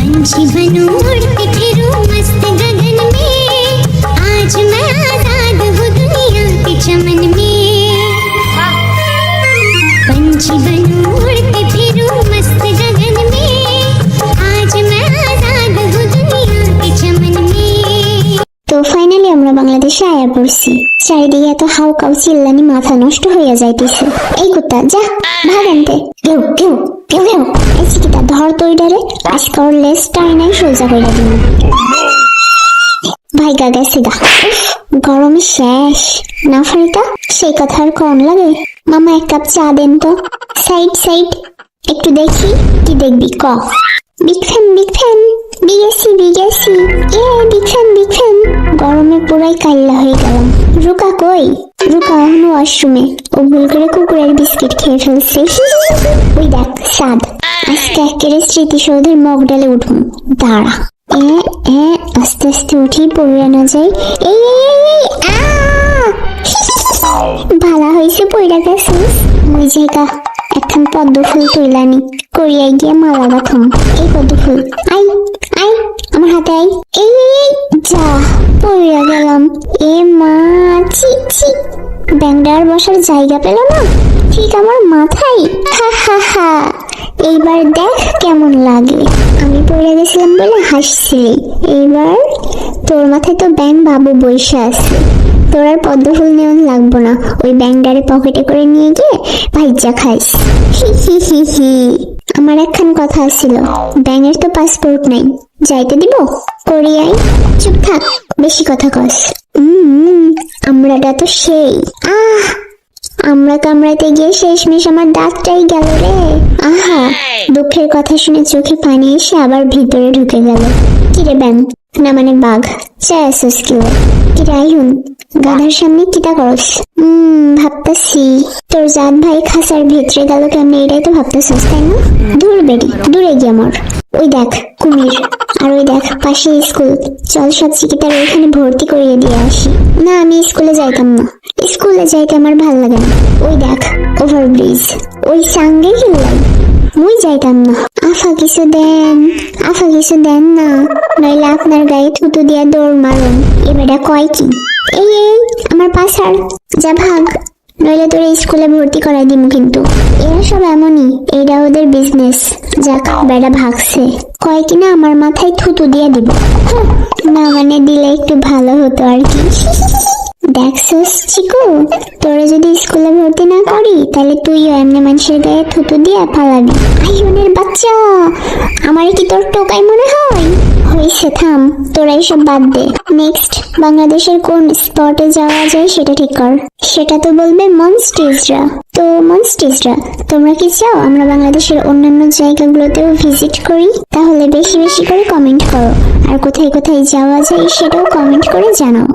पंछी बनूं उड़ते फिरूं मस्त गगन में, आज मैं आजाद हूँ दुनिया के चमन में। पंछी बनूं उड़ते फिरूं मस्त गगन में, आज मैं आजाद हूँ दुनिया के चमन में। তো ফাইনালি আমরা বাংলাদেশে আয়া পড়ছি। চারিদিকে এত হাউকাউ চিল্লানি, মাথা নষ্ট হইয়া যাইতেছে। এই কুত্তা যা ভাগ আনতে। কেউ কেউ কেউ কেউ এই চিকিটা ধর তৈডারে, আজকে ওর লেজ টাইনাই সোজা কইরা দিন। ভাইগা গেছি গা, গরমে শেষ না ফারিতা। সেই কথা আর কম লাগে। মামা এক কাপ চা দেন তো। সাইড সাইড একটু দেখি। কি দেখবি ক? বিগ ফ্যান বিগ ফ্যান, বিগেসি বিগেসি, এ বিগ ফ্যান বিগ ফ্যান। গরমে পুরাই কাইল্লা হয়ে গেলাম। রুকা কই? রুকা এখনো ওয়াশরুমে। ও ভুল করে কুকুরের বিস্কিট খেয়ে ফেলছে। ওই দেখ সাদ, আজকে একেবারে স্মৃতিসৌধের মগ ডালে উঠুন। দাঁড়া, আস্তে আস্তে উঠি, পড়ে না যাই। এই ভালা হয়েছে পইরা গেছিস। ওই জায়গা এখন পদ্ম ফুল তুইলানি, করিয়াই গিয়া মালা গাথম। এই পদ্ম ফুল আই আই আমার হাতে আই। এই যা পইরা গেলাম। এ মা, ছি ছি, ব্যাংডার বসার জায়গা পেল না ঠিক আমার মাথায়। হা হা হা, এইবার দেখ কেমন লাগে। আমি পড়ে গেছিলাম বলে হাসছিলি, এইবার তোর মাথায় তো ব্যাং বাবু বৈশা আছে। তোর আর পদ্ম ফুল নেওয়া লাগবো না, ওই ব্যাংডারে পকেটে করে নিয়ে গিয়ে ভাইজা খাইস। হি হি হি হি। আমার একখান কথা ছিল, ব্যাঙের তো পাসপোর্ট নাই, যাইতে দিব? কোরিয়ায়। চুপ থাক, বেশি কথা কস। আমরাটা তো সেই। আমরা কামড়াতে গিয়ে শেষমেশ আমার দাঁতটাই গেল রে। আহা, দুঃখের কথা শুনে চোখে পানি এসে আবার ভিতরে ঢুকে গেল। কিরে ব্যাং না মানে বাঘ, চাই আসস কিলে? কিরে আইহুন, গাধার সামনে কিতা করস? ভাবতাছি তোর জাত ভাই খাসার ভিতরে গেল কেমনে, এটাই তো ভাবতেছিস তাই না? দূর বেরি, দূরে গিয়ে মর। ওই দেখ কুমির, আর ওই দেখ পাশে স্কুল। চল সব চিকিতার ওইখানে ভর্তি করিয়ে দিয়ে আসি। না, আমি স্কুলে যাইতাম না, স্কুলে যাইতে আমার ভাল লাগে না। ওই দেখ ওভারব্রিজ, ওই সাঙ্গে হিল্লাই, মুই যাইতাম না। আফা কিছু দেন, আফা কিছু দেন না, নইলে আপনার গায়ে থুতু দিয়া দৌড় মারুন। এবারে কয় কি? এই আমার পাশার, যা ভাগ, নইলে তোর স্কুলে ভর্তি করাই দিমু কিন্তু। এরা সব এমনই, এইটা ওদের বিজনেস। যাক বেড়া ভাগছে, কয় কিনা আমার মাথায় থুতু দিয়ে দিব। না মানে দিলে একটু ভালো হতো আর কি। দেখছিস চিকু, তোরে যদি স্কুলে ভর্তি না করি তাহলে তুইও এমনি মানুষের গায়ে থুতু দিয়ে পালাবি। আইনের বাচ্চা, আমারে কি তোর টোকাই মনে হয়? হইছে থাম, তোরা এইসব বাদ দে। নেক্সট বাংলাদেশের কোন স্পটে যাওয়া যায় সেটা ঠিক কর। সেটা তো বলবে মনস্টেজরা। তো মনস্টেজরা, তোমরা কি চাও আমরা বাংলাদেশের অন্যান্য জায়গাগুলোতেও ভিজিট করি? তাহলে বেশি বেশি করে কমেন্ট করো, আর কোথায় কোথায় যাওয়া যায় সেটাও কমেন্ট করে জানাও।